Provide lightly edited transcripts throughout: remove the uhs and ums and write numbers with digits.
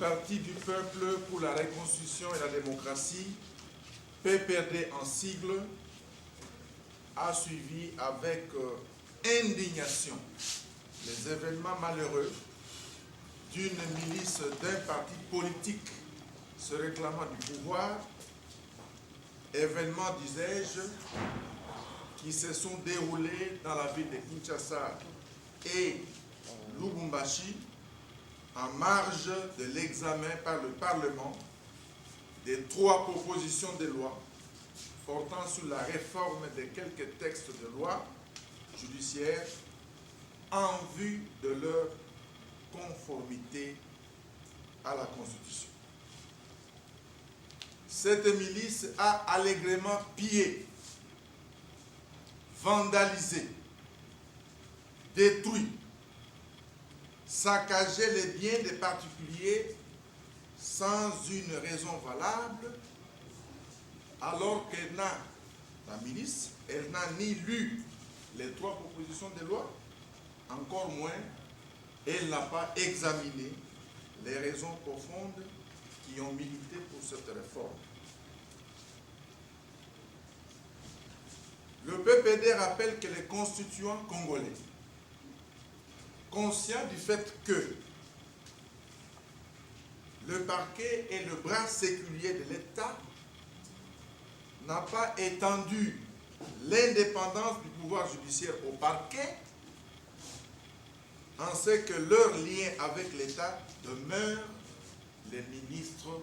Parti du peuple pour la reconstruction et la démocratie, PPRD en sigle, a suivi avec indignation les événements malheureux d'une milice d'un parti politique se réclamant du pouvoir, événements, disais-je, qui se sont déroulés dans la ville de Kinshasa et Lubumbashi en marge de l'examen par le Parlement des 3 propositions de loi portant sur la réforme de quelques textes de loi judiciaire en vue de leur conformité à la Constitution. Cette milice a allègrement pillé, vandalisé, détruit, saccagé les biens des particuliers sans une raison valable, alors qu'elle n'a, la milice, elle n'a ni lu les 3 propositions de loi, encore moins, elle n'a pas examiné les raisons profondes qui ont milité pour cette réforme. Le PPD rappelle que les constituants congolais, conscients du fait que le parquet est le bras séculier de l'État, n'a pas étendu l'indépendance du pouvoir judiciaire au parquet, en ce que leur lien avec l'État demeure les ministres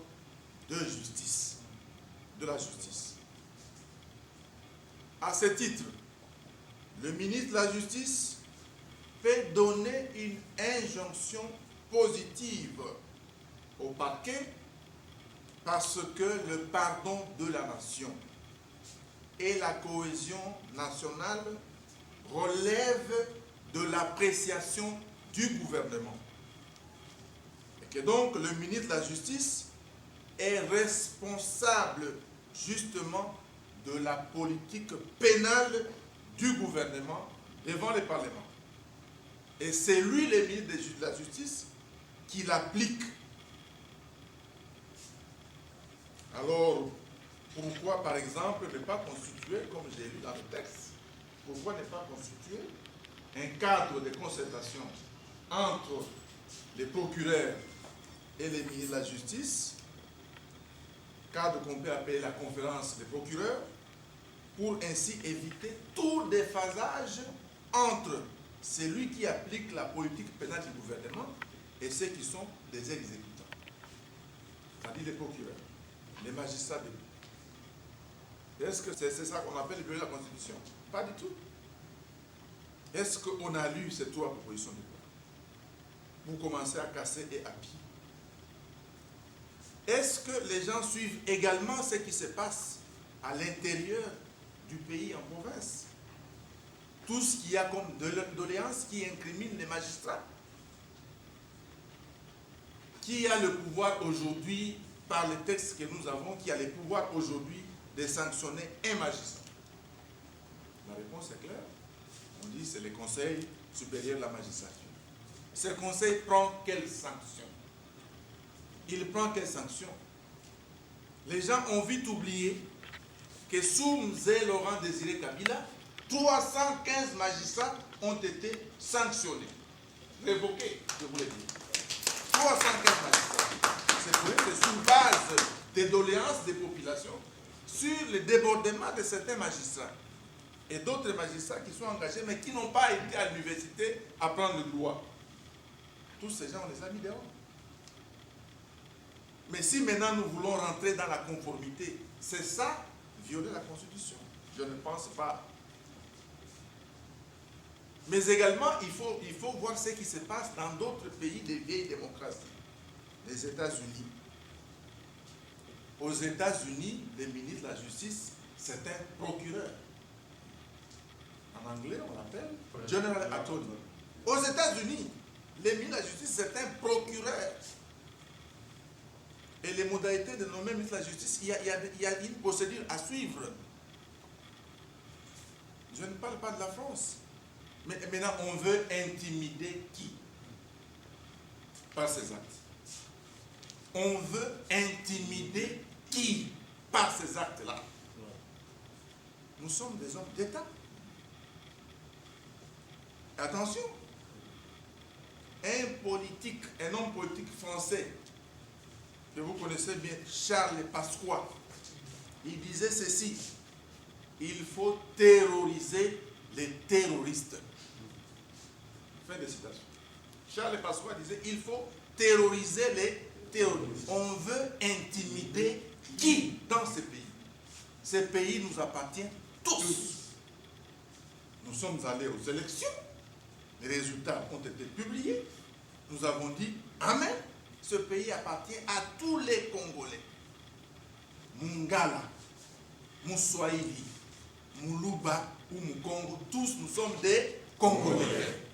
de justice, de la justice. À ce titre, le ministre de la Justice peut donner une injonction positive au parquet parce que le pardon de la nation et la cohésion nationale relèvent de l'appréciation du gouvernement. Et que donc le ministre de la Justice est responsable justement de la politique pénale du gouvernement devant le Parlement. Et c'est lui, le ministre de la Justice, qui l'applique. Alors, pourquoi, par exemple, ne pas constituer, comme j'ai lu dans le texte, pourquoi ne pas constituer un cadre de concertation entre les procureurs et les ministres de la Justice, cadre qu'on peut appeler la conférence des procureurs, pour ainsi éviter tout déphasage entre celui qui applique la politique pénale du gouvernement et ceux qui sont des exécutants, c'est-à-dire les procureurs, les magistrats de lui. Est-ce que c'est ça qu'on appelle le bureau de la Constitution? Pas du tout. Est-ce qu'on a lu ces 3 propositions de loi pour commencer à casser et à piller? Est-ce que les gens suivent également ce qui se passe à l'intérieur du pays, en province? Tout ce qu'il y a comme doléances qui incriminent les magistrats? Qui a le pouvoir aujourd'hui, par les textes que nous avons, qui a le pouvoir aujourd'hui de sanctionner un magistrat? La réponse est claire. On dit que c'est le Conseil supérieur de la magistrature. Ce conseil prend quelle sanction? Il prend quelle sanction? Les gens ont vite oublié que sous Mzee Laurent Désiré Kabila, 315 magistrats ont été sanctionnés, révoqués, je vous l'ai dit. 315 magistrats. C'est pour que sur base des doléances des populations, sur le débordement de certains magistrats et d'autres magistrats qui sont engagés mais qui n'ont pas été à l'université apprendre le droit. Tous ces gens, on les a mis dehors. Mais si maintenant nous voulons rentrer dans la conformité, c'est ça, violer la Constitution. Je ne pense pas. Mais également, il faut voir ce qui se passe dans d'autres pays des vieilles démocraties. Les États-Unis. Aux États-Unis, le ministre de la Justice, c'est un procureur. En anglais, on l'appelle General Attorney. Aux États-Unis, le ministre de la Justice, c'est un procureur. Et les modalités de nommer ministre de la Justice, il y a une procédure à suivre. Je ne parle pas de la France. Mais maintenant, on veut intimider qui? Par ces actes. On veut intimider qui par ces actes-là? Nous sommes des hommes d'État. Attention, un homme politique français, que vous connaissez bien, Charles Pasqua, il disait ceci: il faut terroriser les terroristes. Fin de citation. Charles Pasqua disait: il faut terroriser les terroristes. On veut intimider qui dans ce pays? Ce pays nous appartient tous. Nous sommes allés aux élections, les résultats ont été publiés, nous avons dit amen, ce pays appartient à tous les Congolais. Mungala, Mouswahili, Muluba ou Mukongo, tous nous sommes des Congolais.